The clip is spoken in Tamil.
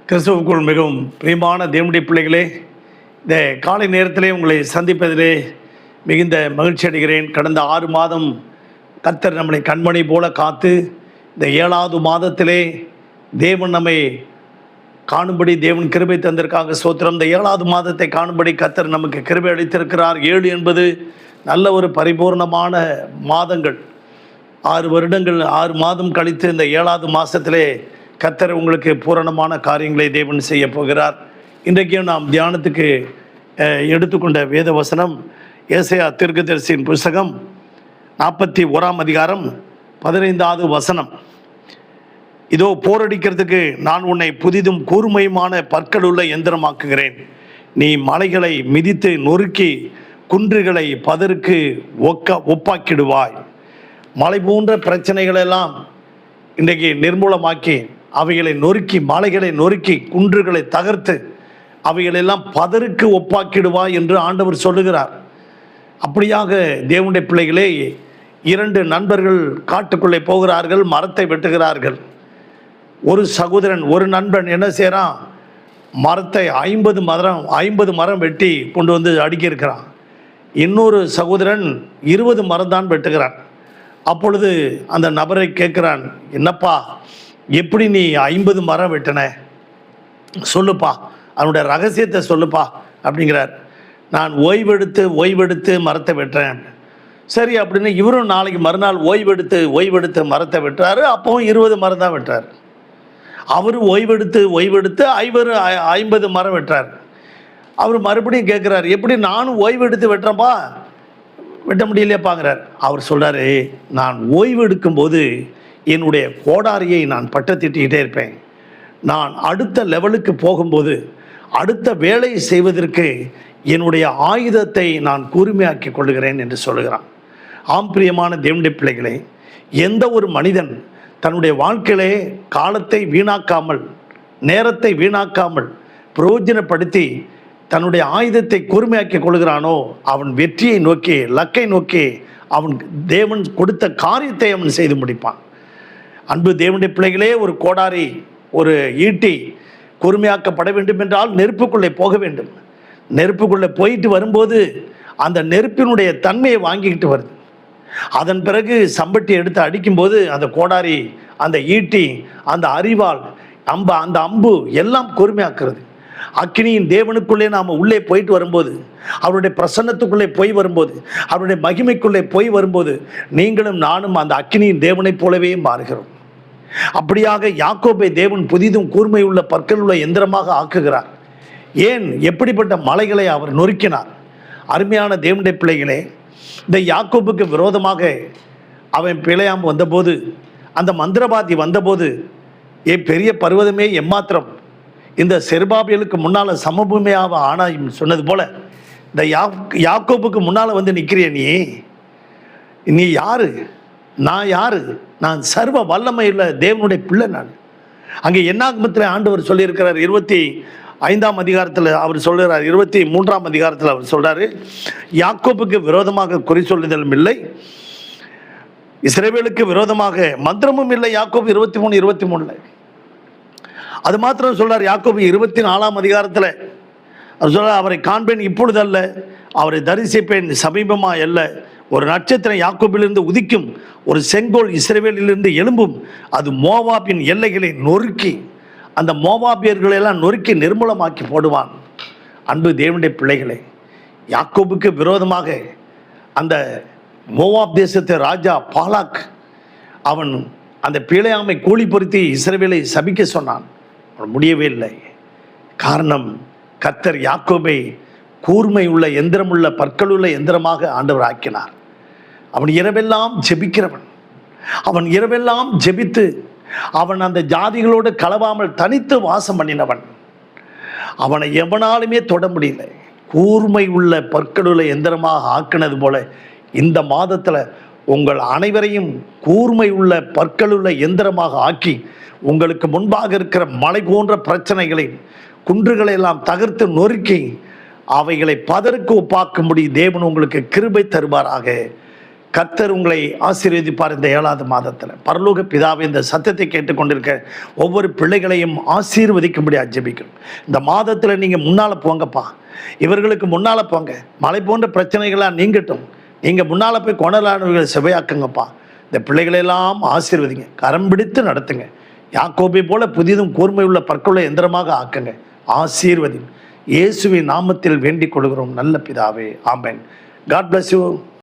கிறிஸ்துவுக்குள் மிகவும் பிரியமான தேவனுடைய பிள்ளைகளே, இந்த காலை நேரத்திலே உங்களை சந்திப்பதிலே மிகுந்த மகிழ்ச்சி அடைகிறேன். கடந்த 6 மாதம் கர்த்தர் நம்மளை கண்மணி போல காத்து இந்த 7வது மாதத்திலே தேவன் நம்மை காணும்படி தேவன் கிருபை தந்திருக்காங்க. ஸ்தோத்திரம். இந்த 7வது மாதத்தை காணும்படி கர்த்தர் நமக்கு கிருபை அளித்திருக்கிறார். 7 என்பது நல்ல ஒரு பரிபூர்ணமான மாதங்கள். 6 வருடங்கள் 6 மாதம் கழித்து இந்த 7வது மாதத்திலே கர்த்தர் உங்களுக்கு பூரணமான காரியங்களை தேவன் செய்ய போகிறார். இன்றைக்கும் நாம் தியானத்துக்கு எடுத்துக்கொண்ட வேத வசனம் ஏசாயா தீர்க்கதரிசியின் புஸ்தகம் 41ஆம் அதிகாரம் 15வது வசனம். இதோ போரடிக்கிறதுக்கு நான் உன்னை புதிதும் கூர்மையுமான பற்களுள்ள எந்திரமாக்குகிறேன். நீ மலைகளை மிதித்து நொறுக்கி குன்றுகளை பதருக்கு ஒப்பாக்கிடுவாய். மலை போன்ற பிரச்சனைகளெல்லாம் இன்றைக்கு நிர்மூலமாக்கி அவைகளை நொறுக்கி மலைகளை நொறுக்கி குன்றுகளை தகர்த்து அவைகளெல்லாம் பதருக்கு ஒப்பாக்கிடுவாய் என்று ஆண்டவர் சொல்லுகிறார். அப்படியாக தேவனுடைய பிள்ளைகளே, 2 நண்பர்கள் காட்டுக்குள்ளே போகிறார்கள், மரத்தை வெட்டுகிறார்கள். ஒரு சகோதரன், ஒரு நண்பன் என்ன செய்கிறான், மரத்தை 50 மரம் வெட்டி கொண்டு வந்து அடுக்கியிருக்கிறான். இன்னொரு சகோதரன் 20 மரம் தான் வெட்டுகிறான். அப்பொழுது அந்த நபரை கேட்குறான், என்னப்பா, எப்படி நீ 50 மரம் வெட்டின, சொல்லுப்பா, அவனுடைய ரகசியத்தை சொல்லுப்பா அப்படிங்கிறார். நான் ஓய்வெடுத்து மரத்தை வெட்டுறேன். சரி அப்படின்னு இவரும் நாளைக்கு மறுநாள் ஓய்வெடுத்து மரத்தை வெட்டுறாரு. அப்பவும் 20 மரம் தான் வெட்டுறாரு. அவர் ஓய்வெடுத்து 50 மரம் வெட்டுறாரு. அவர் மறுபடியும் கேட்குறாரு, எப்படி நானும் ஓய்வெடுத்து வெட்டுறேன்ப்பா, வெட்ட முடியலையாப்பாங்கிறார். அவர் சொல்கிறாரு, நான் ஓய்வு எடுக்கும்போது என்னுடைய கோடாரியை நான் பட்டத்திட்டிக்கிட்டே இருப்பேன். நான் அடுத்த லெவலுக்கு போகும்போது அடுத்த வேலையை செய்வதற்கு என்னுடைய ஆயுதத்தை நான் கூர்மையாக்கி கொள்கிறேன் என்று சொல்லுகிறான். ஆம் பிரியமான தேவனுடைய பிள்ளைகளே, எந்த ஒரு மனிதன் தன்னுடைய வாழ்க்கையிலே காலத்தை வீணாக்காமல், நேரத்தை வீணாக்காமல் பிரயோஜனப்படுத்தி தன்னுடைய ஆயுதத்தை கூர்மையாக்கி கொள்கிறானோ அவன் வெற்றியை நோக்கி, லக்கை நோக்கி அவன் தேவன் கொடுத்த காரியத்தை அவன் செய்து முடிப்பான். அன்பு தேவனுடைய பிள்ளைகளே, ஒரு கோடாரி, ஒரு ஈட்டி கூர்மையாக்கப்பட வேண்டும் என்றால் நெருப்புக்குள்ளே போக வேண்டும். நெருப்புக்குள்ளே போயிட்டு வரும்போது அந்த நெருப்பினுடைய தன்மையை வாங்கிக்கிட்டு வருது. அதன் பிறகு சம்பட்டி எடுத்து அடிக்கும்போது அந்த கோடாரி, அந்த ஈட்டி, அந்த அரிவாள், அந்த அம்பு எல்லாம் கூர்மையாக்குறது. அக்கினியின் தேவனுக்குள்ளே நாம் உள்ளே போயிட்டு வரும்போது, அவருடைய பிரசன்னத்துக்குள்ளே போய் வரும்போது, அவருடைய மகிமைக்குள்ளே போய் வரும்போது நீங்களும் நானும் அந்த அக்கினியின் தேவனைப் போலவே மாறுகிறோம். அப்படியாக யாக்கோபை தேவன் புதிதும் கூர்மை உள்ள பற்கள் உள்ள எந்திரமாக ஆக்குகிறார். ஏன், எப்படிப்பட்ட மலைகளை அவர் நொறுக்கினார். அருமையான தேவனுடைய பிள்ளைகளே, இந்த யாக்கோபுக்கு விரோதமாக அவன் பிழையாம் வந்தபோது, அந்த மந்திரவாதி வந்தபோது, பெரிய பர்வதமே எம்மாத்திரம், இந்த செருபாபேலுக்கு முன்னால் சமபூமியாக ஆனாய் சொன்னது போல இந்த யாக்கோபுக்கு முன்னால் வந்து நிற்கிறிய நீ யாரு, நான் யாரு, நான் சர்வ வல்லமையுள்ள தேவனுடைய பிள்ளை. நான் அங்கே என்னாகமத்தில் ஆண்டவர் சொல்லியிருக்கிறார். 25ஆம் அதிகாரத்தில் அவர் சொல்கிறார், 23ஆம் அதிகாரத்தில் அவர் சொல்கிறாரு, யாக்கோபுக்கு விரோதமாக குறி சொல்லுதலும் இல்லை, இஸ்ரவேலுக்கு விரோதமாக மந்திரமும் இல்லை. யாக்கோபு 23 அது மாத்திரம் சொல்றார். யாக்கோபு 24ஆம் அதிகாரத்தில் அவர் சொல்றார், அவரை காண்பேன் இப்பொழுது அல்ல, அவரை தரிசிப்பேன் சமீபமா அல்ல. ஒரு நட்சத்திரம் யாக்கோபிலிருந்து உதிக்கும், ஒரு செங்கோல் இஸ்ரவேலிலிருந்து எழும்பும், அது மோவாபின் எல்லைகளை நொறுக்கி அந்த மோவாபியர்களெல்லாம் நொறுக்கி நிர்மூலமாக்கி போடுவான். அன்பு தேவனுடைய பிள்ளைகளே, யாக்கோபுக்கு விரோதமாக அந்த மோவாப் தேசத்தை ராஜா பாலாக் அவன் அந்த பிழையாமை கூலி பொருத்தி இஸ்ரவேலை சபிக்க சொன்னான். முடியவே இல்லை. காரணம், கர்த்தர் யாக்கோபை கூர்மை உள்ள எந்திரமுள்ள பற்களுள்ள எந்திரமாக ஆண்டவர் ஆக்கினார். அவன் இரவெல்லாம் ஜெபிக்கிறவன். அவன் இரவெல்லாம் ஜெபித்து அவன் அந்த ஜாதிகளோடு கலவாமல் தனித்து வாசம் பண்ணினவன். அவனை எவனாலுமே தொட முடியல. கூர்மை உள்ள பற்களுள்ள எந்திரமாக ஆக்கினது போல இந்த மாதத்தில் உங்கள் அனைவரையும் கூர்மை உள்ள பற்களுள்ள எந்திரமாக ஆக்கி உங்களுக்கு முன்பாக இருக்கிற மலை போன்ற பிரச்சனைகளை, குன்றுகளை எல்லாம் தகர்த்து நொறுக்கி அவைகளை பதருக்கு ஒப்பாக்கும்படி தேவன் உங்களுக்கு கிருபை தருவாராக. கர்த்தர் உங்களை ஆசீர்வதிப்பார். இந்த 7வது மாதத்தில் பரலோக பிதாவே, இந்த சத்தத்தை கேட்டுக்கொண்டிருக்க ஒவ்வொரு பிள்ளைகளையும் ஆசீர்வதிக்கும்படி ஜெபிக்கணும். இந்த மாதத்தில் நீங்கள் முன்னால் போங்கப்பா, இவர்களுக்கு முன்னால் போங்க. மலை போன்ற பிரச்சனைகளாக நீங்கட்டும். நீங்கள் முன்னால் போய் கொணலானவர்களை செவையாக்குங்கப்பா. இந்த பிள்ளைகளெல்லாம் ஆசீர்வதிங்க, கரம் பிடித்து நடத்துங்க. யாக்கோபை போல புதிதும் கூர்மை உள்ள பற்களுள்ள எந்திரமாக ஆக்குங்க. ஆசீர்வதி இயேசுவின் நாமத்தில் வேண்டிக் கொள்கிறோம் நல்ல பிதாவே, ஆமென். God bless you.